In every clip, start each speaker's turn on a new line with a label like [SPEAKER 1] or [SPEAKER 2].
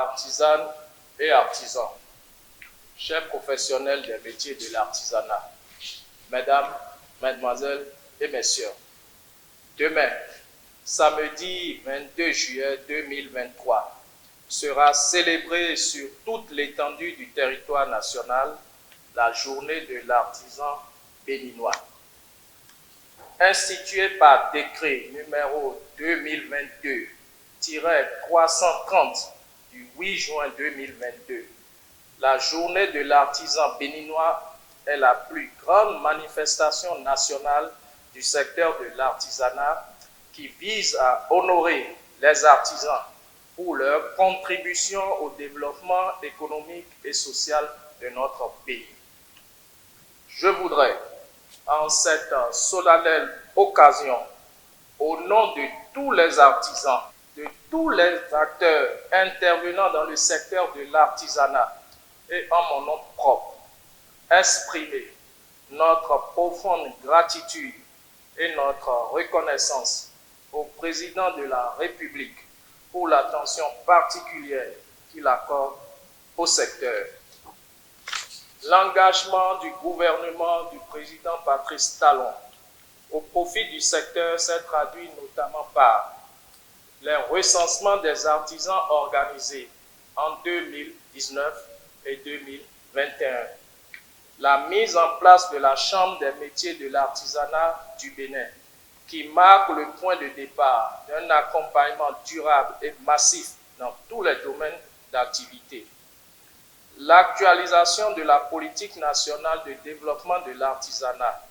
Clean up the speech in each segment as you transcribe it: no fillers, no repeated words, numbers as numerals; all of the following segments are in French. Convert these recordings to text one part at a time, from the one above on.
[SPEAKER 1] artisanes et artisans, chers professionnels des métiers de l'artisanat, mesdames, mesdemoiselles et messieurs, demain, samedi 22 juillet 2023, sera célébrée sur toute l'étendue du territoire national la journée de l'artisan béninois. Instituée par décret numéro 2022-330 du 8 juin 2022, la journée de l'artisan béninois est la plus grande manifestation nationale du secteur de l'artisanat qui vise à honorer les artisans pour leur contribution au développement économique et social de notre pays. Je voudrais, en cette solennelle occasion, au nom de tous les artisans, de tous les acteurs intervenant dans le secteur de l'artisanat et en mon nom propre, exprimer notre profonde gratitude et notre reconnaissance au président de la République pour l'attention particulière qu'il accorde au secteur. L'engagement du gouvernement du président Patrice Talon au profit du secteur s'est traduit notamment par les recensements des artisans organisés en 2019 et 2021, la mise en place de la Chambre des métiers de l'artisanat du Bénin, qui marque le point de départ d'un accompagnement durable et massif dans tous les domaines d'activité. L'actualisation de la politique nationale de développement de l'artisanat,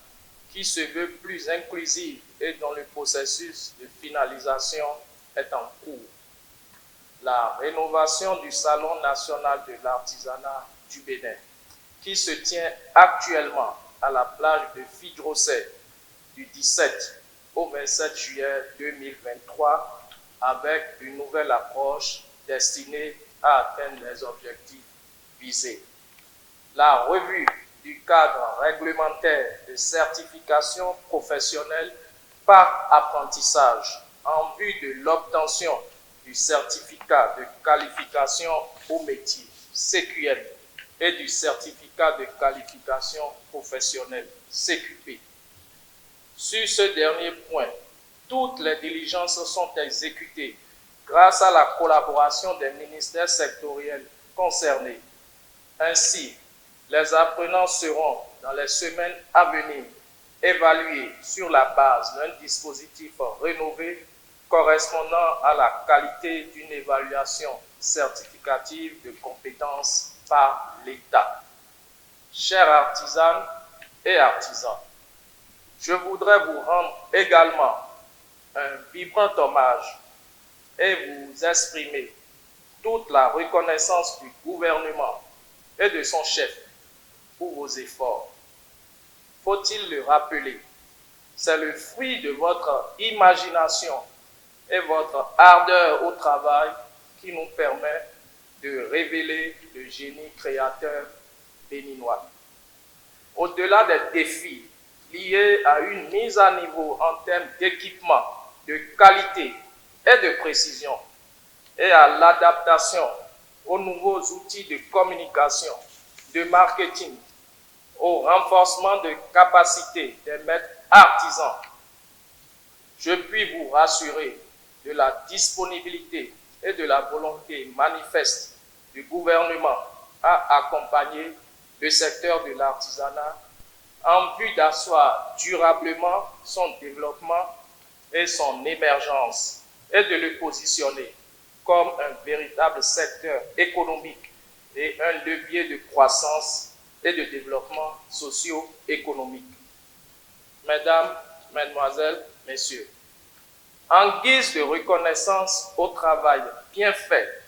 [SPEAKER 1] qui se veut plus inclusive et dont le processus de finalisation est en cours. La rénovation du Salon national de l'artisanat du Bénin, qui se tient actuellement à la plage de Fidrosset du 17 au 27 juillet 2023 avec une nouvelle approche destinée à atteindre les objectifs visés. La revue du cadre réglementaire de certification professionnelle par apprentissage en vue de l'obtention du certificat de qualification au métier CQM et du certificat de qualification professionnelle CQP. Sur ce dernier point, toutes les diligences sont exécutées grâce à la collaboration des ministères sectoriels concernés. Ainsi, les apprenants seront, dans les semaines à venir, évalués sur la base d'un dispositif rénové correspondant à la qualité d'une évaluation certificative de compétences par l'État. Chers artisanes et artisans, je voudrais vous rendre également un vibrant hommage et vous exprimer toute la reconnaissance du gouvernement et de son chef pour vos efforts. Faut-il le rappeler, c'est le fruit de votre imagination et votre ardeur au travail qui nous permet de révéler le génie créateur béninois. Au-delà des défis liés à une mise à niveau en termes d'équipement, de qualité et de précision, et à l'adaptation aux nouveaux outils de communication, de marketing, au renforcement de capacités des maîtres artisans, je puis vous rassurer de la disponibilité et de la volonté manifeste du gouvernement à accompagner le secteur de l'artisanat en vue d'asseoir durablement son développement et son émergence et de le positionner comme un véritable secteur économique et un levier de croissance et de développement socio-économique. Mesdames, Mesdemoiselles, Messieurs, en guise de reconnaissance au travail bien fait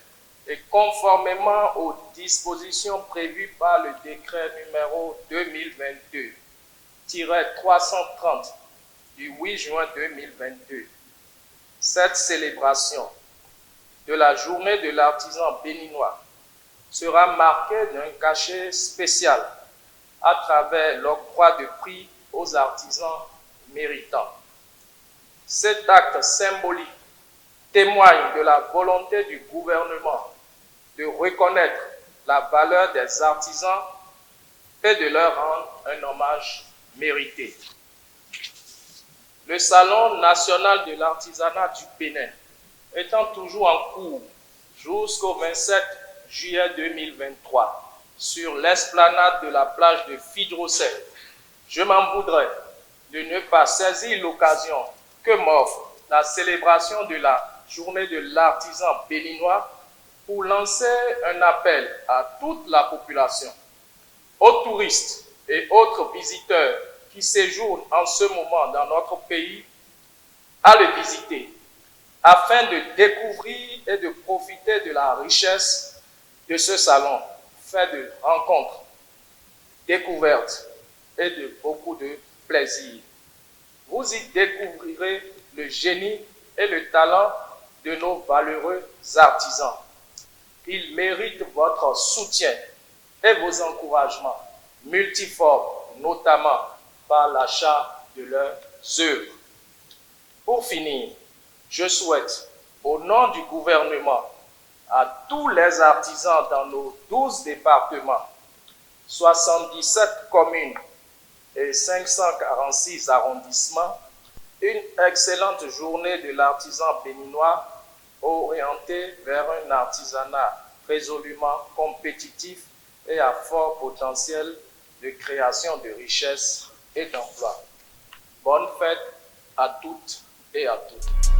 [SPEAKER 1] et conformément aux dispositions prévues par le décret numéro 2022-330 du 8 juin 2022, cette célébration de la journée de l'artisan béninois sera marquée d'un cachet spécial à travers l'octroi de prix aux artisans méritants. Cet acte symbolique témoigne de la volonté du gouvernement de reconnaître la valeur des artisans et de leur rendre un hommage mérité. Le Salon national de l'artisanat du Bénin étant toujours en cours jusqu'au 27 juillet 2023 sur l'esplanade de la plage de Fidrosset, je m'en voudrais de ne pas saisir l'occasion que m'offre la célébration de la journée de l'artisan béninois pour lancer un appel à toute la population, aux touristes et autres visiteurs qui séjournent en ce moment dans notre pays, à le visiter, afin de découvrir et de profiter de la richesse de ce salon, fait de rencontres, découvertes et de beaucoup de plaisir. Vous y découvrirez le génie et le talent de nos valeureux artisans. Ils méritent votre soutien et vos encouragements multiformes, notamment par l'achat de leurs œuvres. Pour finir, je souhaite, au nom du gouvernement, à tous les artisans dans nos 12 départements, 77 communes et 546 arrondissements, une excellente journée de l'artisan béninois orientée vers un artisanat résolument compétitif et à fort potentiel de création de richesses et d'emplois. Bonne fête à toutes et à tous.